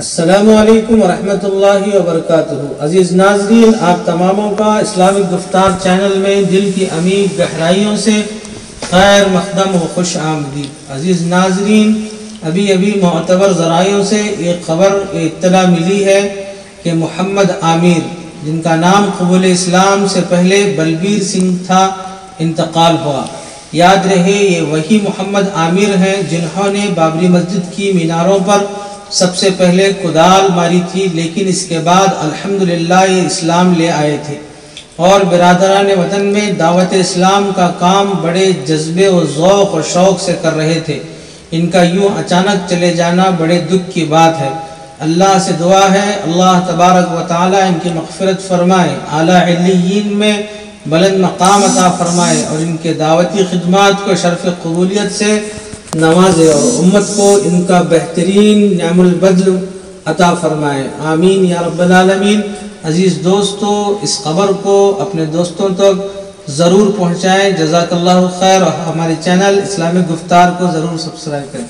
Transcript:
السلام علیکم ورحمۃ اللہ وبرکاتہ۔ عزیز ناظرین، آپ تماموں کا اسلامک گفتار چینل میں دل کی عمیق گہرائیوں سے خیر مقدم و خوش آمدید۔ عزیز ناظرین، ابھی معتبر ذرائعوں سے ایک خبر اطلاع ملی ہے کہ محمد عامر، جن کا نام قبول اسلام سے پہلے بلبیر سنگھ تھا، انتقال ہوا۔ یاد رہے، یہ وہی محمد عامر ہیں جنہوں نے بابری مسجد کی میناروں پر سب سے پہلے کدال ماری تھی، لیکن اس کے بعد الحمدللہ یہ اسلام لے آئے تھے اور برادران وطن میں دعوت اسلام کا کام بڑے جذبے و ذوق و شوق سے کر رہے تھے۔ ان کا یوں اچانک چلے جانا بڑے دکھ کی بات ہے۔ اللہ سے دعا ہے اللہ تبارک و تعالی ان کی مغفرت فرمائے، اعلیٰ علیین میں بلند مقام عطا فرمائے اور ان کے دعوتی خدمات کو شرف قبولیت سے نوازے اور امت کو ان کا بہترین نعم البدل عطا فرمائے، آمین یا رب العالمین۔ عزیز دوستو، اس خبر کو اپنے دوستوں تک ضرور پہنچائیں۔ جزاک اللہ خیر، اور ہمارے چینل اسلامک گفتار کو ضرور سبسکرائب کریں۔